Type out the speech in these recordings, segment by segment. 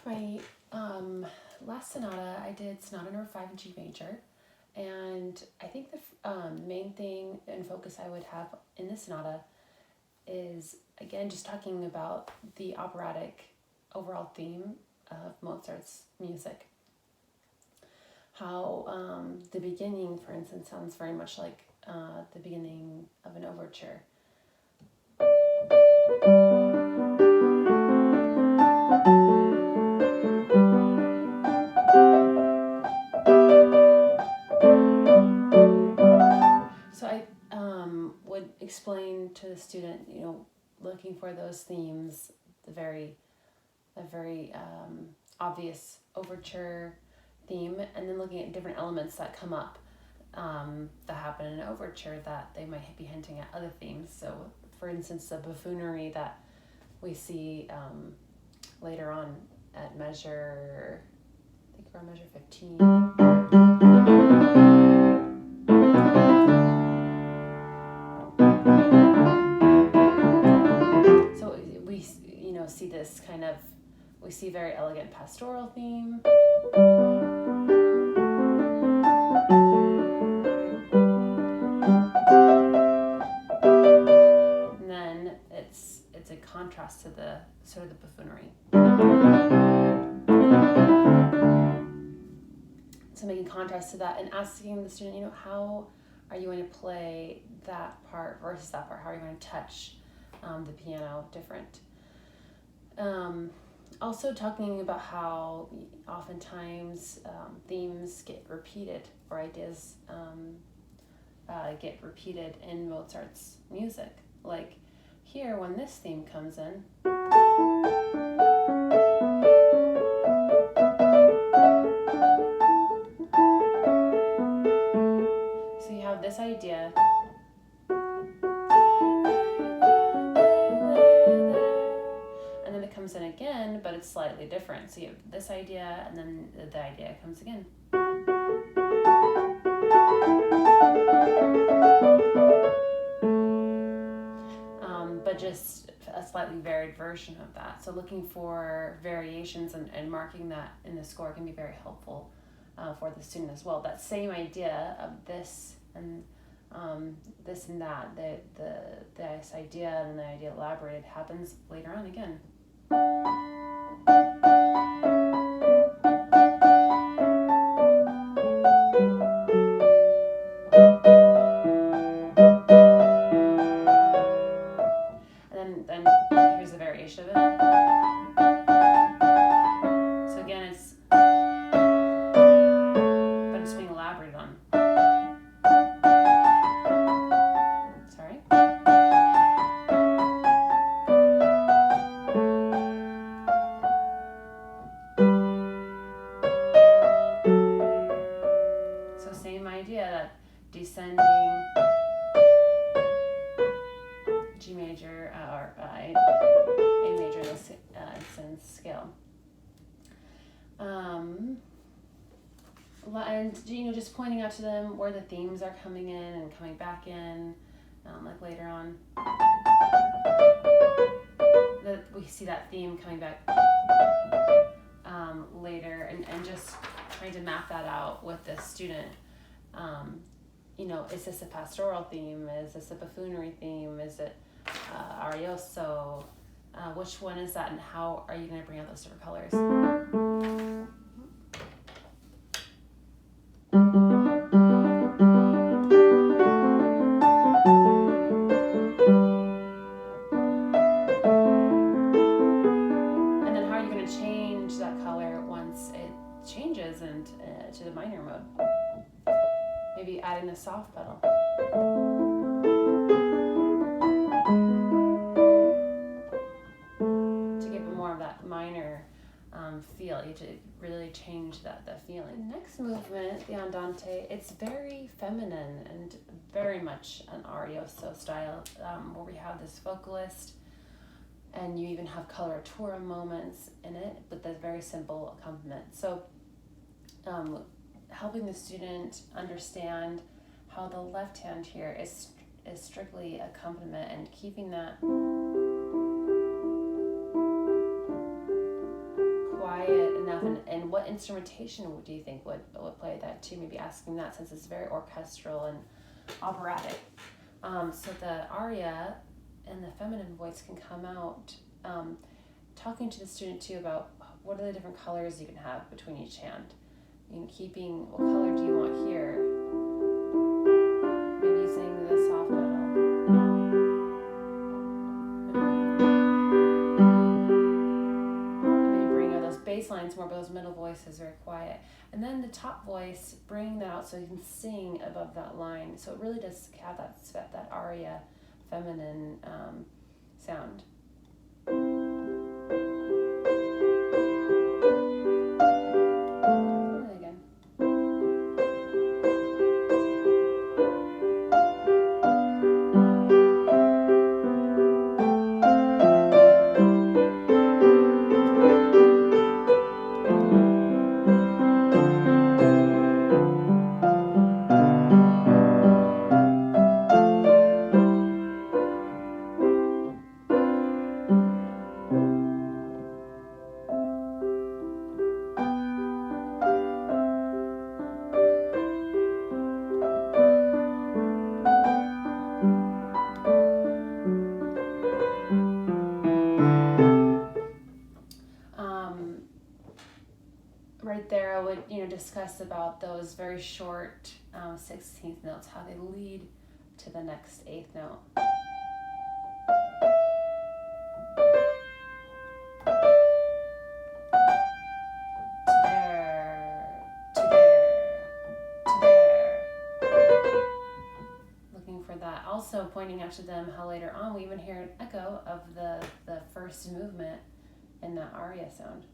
For my last sonata, I did Sonata number 5 in G major, and I think the main thing and focus I would have in the sonata is, again, just talking about the operatic overall theme of Mozart's music. How the beginning, for instance, sounds very much like the beginning of an overture. So I would explain to the student, looking for those themes, the very obvious overture theme, and then looking at different elements that come up that happen in an overture that they might be hinting at other themes. So, for instance, the buffoonery that we see later on at measure, I think around measure 15. So we, see this kind of, we see very elegant pastoral theme. And then it's a contrast to the sort of the buffoonery. So making contrast to that and asking the student, how are you going to play that part versus that part? How are you going to touch the piano different? Also talking about how oftentimes themes get repeated or ideas get repeated in Mozart's music. Like here, when this theme comes in, so you have this idea. And then it comes in again, but it's slightly different. So you have this idea, and then the idea comes again. But just a slightly varied version of that. So looking for variations and marking that in the score can be very helpful for the student as well. That same idea of this and this and that, this idea and the idea elaborated happens later on again. And then here's a variation of it. So again, but it's being elaborated on. Sorry. So same idea, that descending G major or A major in this scale. And just pointing out to them where the themes are coming in and coming back in, like later on. We see that theme coming back later, and just trying to map that out with the student. Is this a pastoral theme? Is this a buffoonery theme? Is it arioso? Which one is that, and how are you going to bring out those different colors? And then how are you going to change that color once it changes and to the minor mode? Maybe adding the soft pedal. To give it more of that minor feel, you have to really change that feeling. The next movement, the Andante, it's very feminine and very much an arioso style, where we have this vocalist, and you even have coloratura moments in it, but there's very simple accompaniment. So helping the student understand how the left hand here is strictly accompaniment, and keeping that quiet and what instrumentation do you think would play that too? Maybe asking that, since it's very orchestral and operatic. So the aria and the feminine voice can come out, talking to the student too about what are the different colors you can have between each hand. Keeping, what color do you want here? Maybe using the soft pedal. Maybe bring out those bass lines more, but those middle voices very quiet. And then the top voice, bring that out so you can sing above that line. So it really does have that aria, feminine sound. Right there, I would discuss about those very short 16th notes, how they lead to the next 8th note. To there, to there, to there. Looking for that. Also pointing out to them how later on we even hear an echo of the first movement in that aria sound.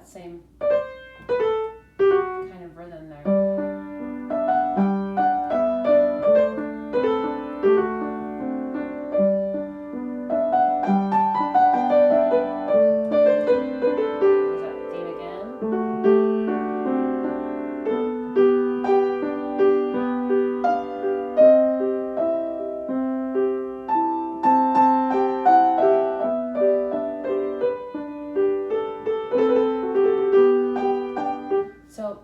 Same kind of rhythm there. There's that theme again. So,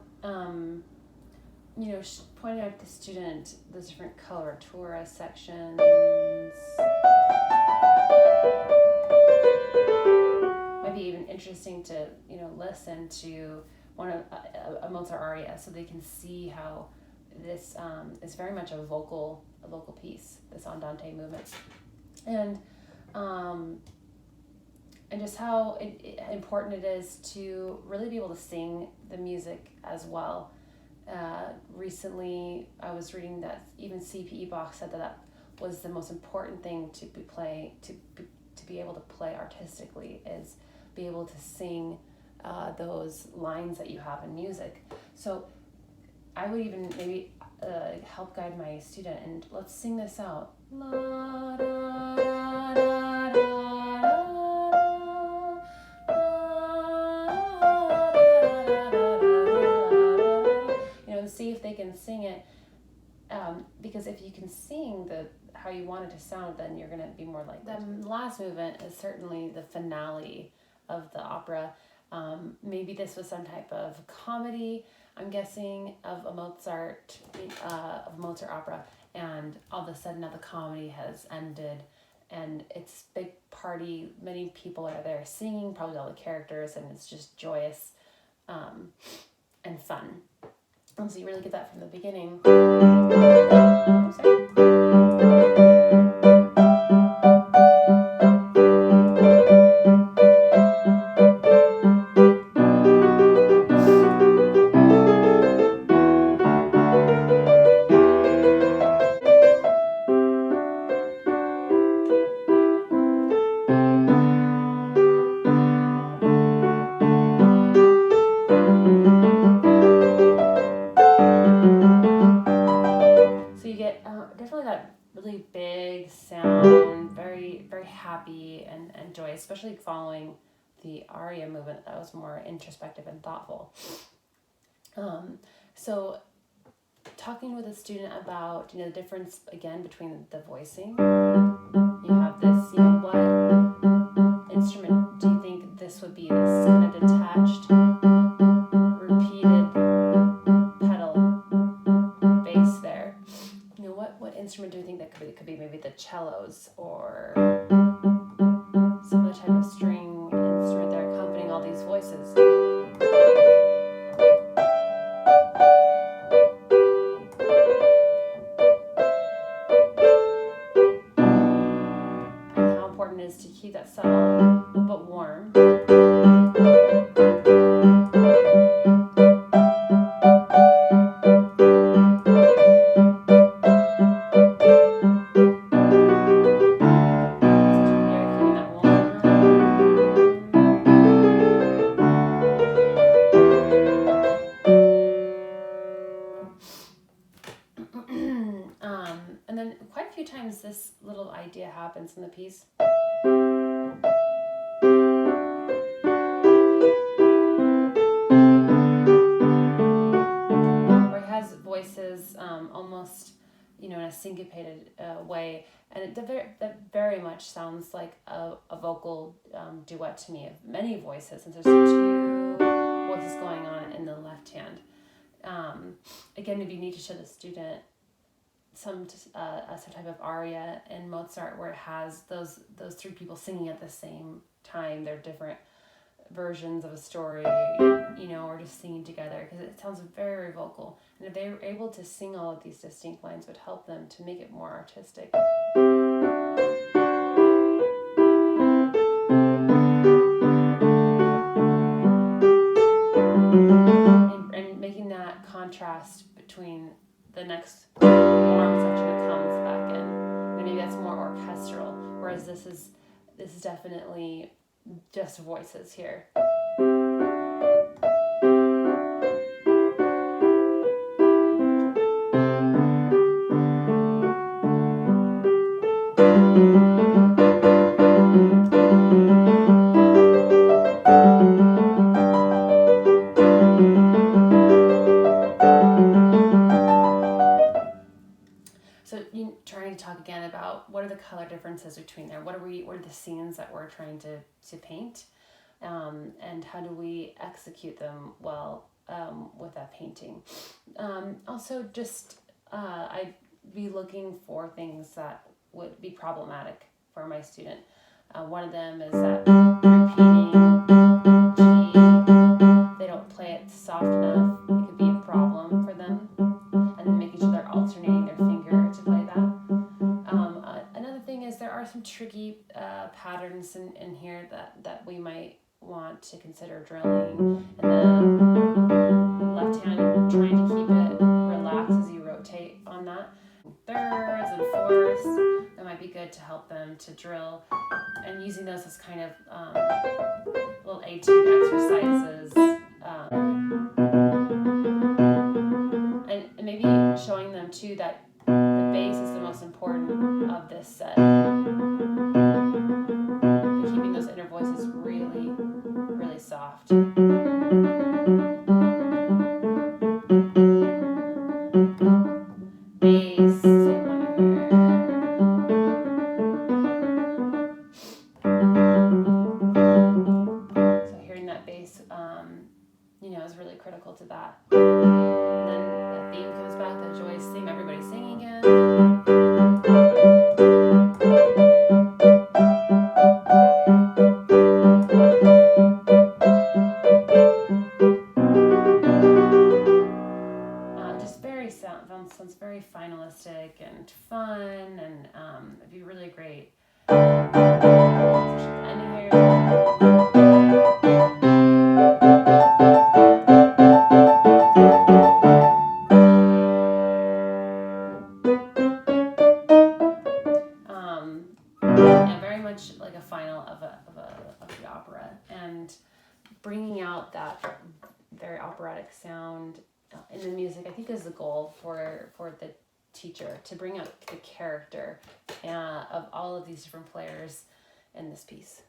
pointing out to the student the different coloratura sections. Might be even interesting to, listen to one of a Mozart aria so they can see how this is very much a vocal piece, this andante movement. And just how important it is to really be able to sing the music as well. Recently, I was reading that even C.P.E. Bach said that was the most important thing to be able to play artistically, is be able to sing those lines that you have in music. So I would even maybe help guide my student, and let's sing this out. La, da, da, da, da. See if they can sing it, because if you can sing how you want it to sound, then you're going to be more likely. The last movement is certainly the finale of the opera. Maybe this was some type of comedy, I'm guessing, of a Mozart opera, and all of a sudden now the comedy has ended, and it's big party. Many people are there singing, probably all the characters, and it's just joyous and fun. So you really get that from the beginning. Definitely that really big sound, very, very happy and joyous, especially following the aria movement that was more introspective and thoughtful. So talking with a student about, the difference again between the voicing. You have this, what instrument do you think this would be? This kind of detached, repeated pedal bass there. What instrument do you think that could be? It could be maybe the cellos or some other type of string instrument there accompanying all these voices. And how important it is to keep that subtle but warm. And then quite a few times this little idea happens in the piece. Where it has voices almost, in a syncopated way. And that very much sounds like a vocal duet to me of many voices, since there's 2 voices going on in the left hand. Again, maybe you need to show the student some type of aria in Mozart where it has those 3 people singing at the same time. They're different versions of a story, or just singing together, because it sounds very, very vocal. And if they were able to sing all of these distinct lines, would help them to make it more artistic. And making that contrast between the next warm section that comes back in, and maybe that's more orchestral, whereas this is definitely just voices here. So trying to talk again about what are the color differences between there? What are the scenes that we're trying to paint? And how do we execute them well with that painting? Also, just I'd be looking for things that would be problematic for my student. One of them is that repeating G, they don't play it soft enough. It could be a problem for them. And then making sure they're alternating their finger to play that. Another thing is there are some tricky patterns in here that we might want to consider drilling. And the left hand, trying to keep it relaxed as you rotate on that. Thirds and fourths, that might be good to help them to drill. And using those as kind of little etude exercises. And maybe showing them too that the bass is the most important of this set. But keeping those inner voices really, really soft. Bass, same one here. So hearing that bass, is really critical to that. And then the theme comes back, the joyous theme, everybody's singing again. Just sounds very finalistic and fun, and it'd be really great. Ending here. Very much like a final of the opera, and bringing out that very operatic sound in the music, I think, is the goal for the teacher, to bring out the character of all of these different players in this piece.